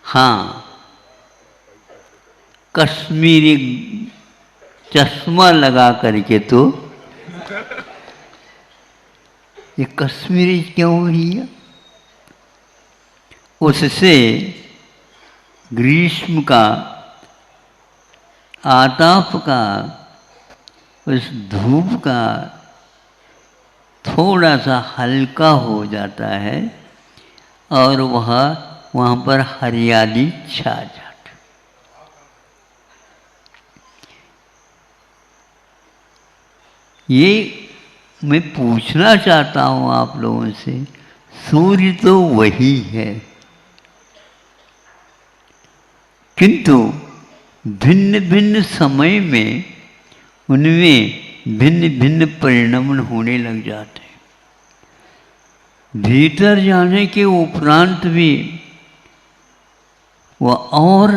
हाँ, कश्मीरी चश्मा लगा करके तो ये कश्मीरी क्यों हुई है? उससे ग्रीष्म का आताप का, उस धूप का थोड़ा सा हल्का हो जाता है और वहाँ पर हरियाली छा जाती। ये मैं पूछना चाहता हूँ आप लोगों से, सूर्य तो वही है, किंतु भिन्न भिन्न समय में उनमें भिन्न भिन्न परिणमन होने लग जाते हैं। भीतर जाने के उपरांत भी वह और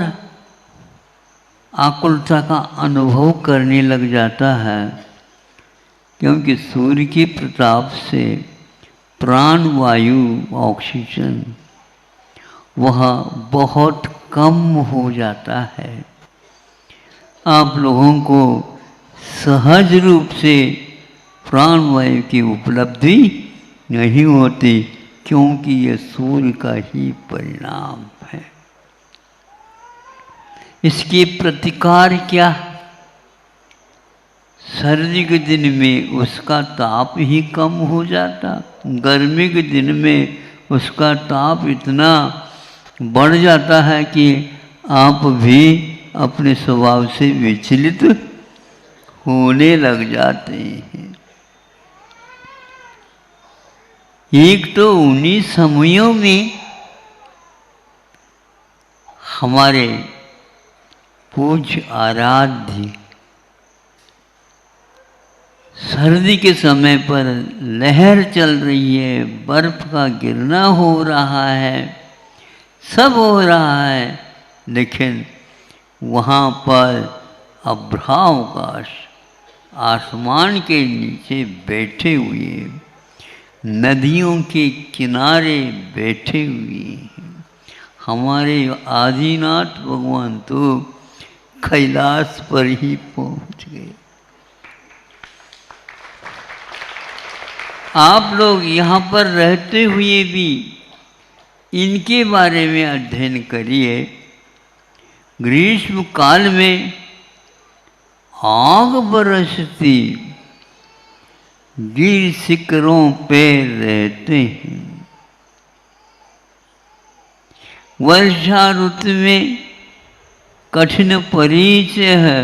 आकुलता का अनुभव करने लग जाता है, क्योंकि सूर्य के प्रताप से प्राण वायु ऑक्सीजन वह बहुत कम हो जाता है। आप लोगों को सहज रूप से प्राण वायु की उपलब्धि नहीं होती, क्योंकि यह सूर्य का ही परिणाम है। इसके प्रतिकार क्या? सर्दी के दिन में उसका ताप ही कम हो जाता, गर्मी के दिन में उसका ताप इतना बढ़ जाता है कि आप भी अपने स्वभाव से विचलित होने लग जाते हैं। एक तो उन्हीं समयों में हमारे पूज्य आराध्य सर्दी के समय पर लहर चल रही है, बर्फ का गिरना हो रहा है, सब हो रहा है, लेकिन वहाँ पर अभ्रावकाश आसमान के नीचे बैठे हुए, नदियों के किनारे बैठे हुए हैं। हमारे आदिनाथ भगवान तो कैलाश पर ही पहुँच गए। आप लोग यहाँ पर रहते हुए भी इनके बारे में अध्ययन करिए। ग्रीष्म काल में आग बरसती, गिर शिखरों पे रहते हैं। वर्षा ऋतु में कठिन परिचय है,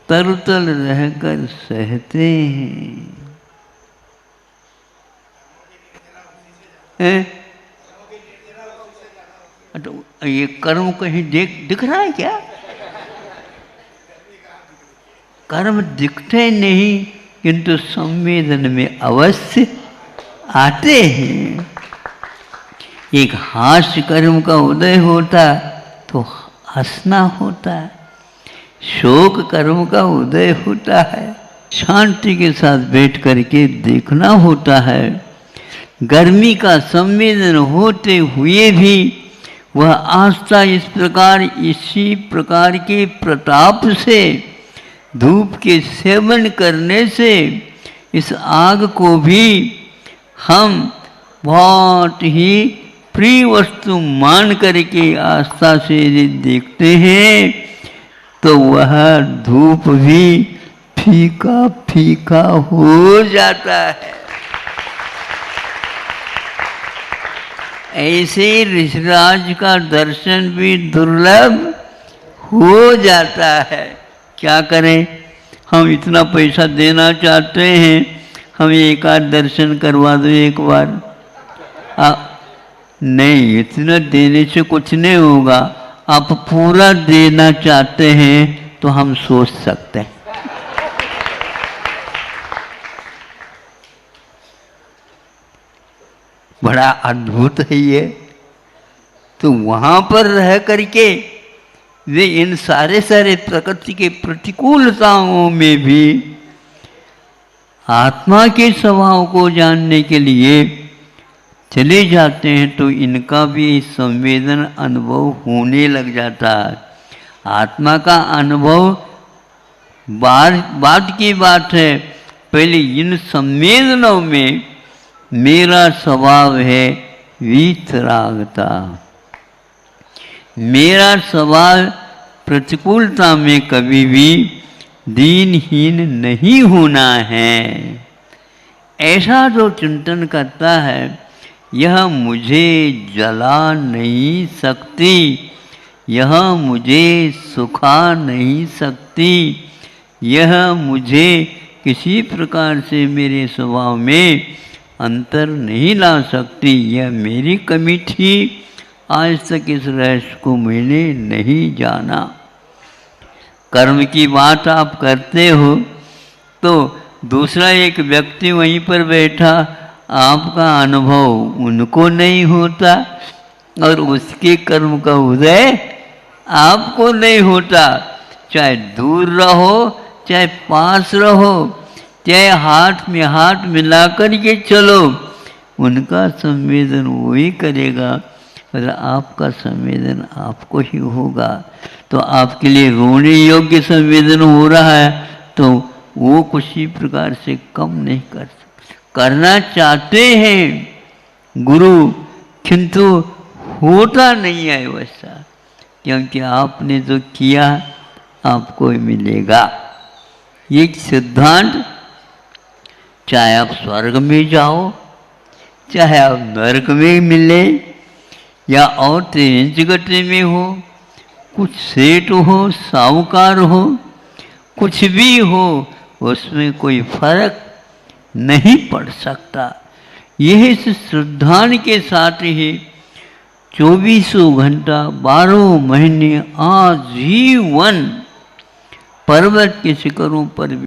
तरुतल रहकर सहते हैं। तो ये कर्म कहीं दिख रहा है क्या? कर्म दिखते नहीं, किंतु संवेदन में अवश्य आते हैं। एक हास्य कर्म का उदय होता तो हंसना होता है, शोक कर्म का उदय होता है शांति के साथ बैठ करके देखना होता है। गर्मी का संवेदन होते हुए भी वह आस्था इसी प्रकार के प्रताप से, धूप के सेवन करने से इस आग को भी हम बहुत ही प्रिय वस्तु मान करके आस्था से यदि देखते हैं तो वह धूप भी फीका फीका हो जाता है। ऐसे ऋषिराज का दर्शन भी दुर्लभ हो जाता है। क्या करें, हम इतना पैसा देना चाहते हैं, हम एक आध दर्शन करवा दो एक बार। नहीं, इतना देने से कुछ नहीं होगा। आप पूरा देना चाहते हैं तो हम सोच सकते हैं। बड़ा अद्भुत है ये। तो वहाँ पर रह करके वे इन सारे प्रकृति के प्रतिकूलताओं में भी आत्मा के स्वभाव को जानने के लिए चले जाते हैं तो इनका भी संवेदन अनुभव होने लग जाता है। आत्मा का अनुभव बाद की बात है, पहले इन संवेदनों में मेरा स्वभाव है वीतरागता। मेरा स्वभाव प्रतिकूलता में कभी भी दीनहीन नहीं होना है। ऐसा जो चिंतन करता है, यह मुझे जला नहीं सकती, यह मुझे सुखा नहीं सकती, यह मुझे किसी प्रकार से मेरे स्वभाव में अंतर नहीं ला सकती। यह मेरी कमी थी, आज तक इस रहस्य को मैंने नहीं जाना। कर्म की बात आप करते हो तो दूसरा एक व्यक्ति वहीं पर बैठा, आपका अनुभव उनको नहीं होता और उसके कर्म का उदय आपको नहीं होता। चाहे दूर रहो, चाहे पास रहो, चाहे हाथ में हाथ मिलाकर के चलो, उनका संवेदन वही करेगा और आपका संवेदन आपको ही होगा। तो आपके लिए रोने योग्य संवेदन हो रहा है तो वो किसी प्रकार से कम नहीं करना चाहते हैं गुरु, किंतु होता नहीं है वैसा, क्योंकि आपने जो किया आपको मिलेगा। ये सिद्धांत, चाहे आप स्वर्ग में जाओ, चाहे आप नरक में मिले, या और तेज गति में हो, कुछ सेठ हो, साहूकार हो, कुछ भी हो, उसमें कोई फर्क नहीं पड़ सकता। यह इस श्रद्धान के साथ ही 24 घंटा 12 महीने आजीवन पर्वत के शिखरों पर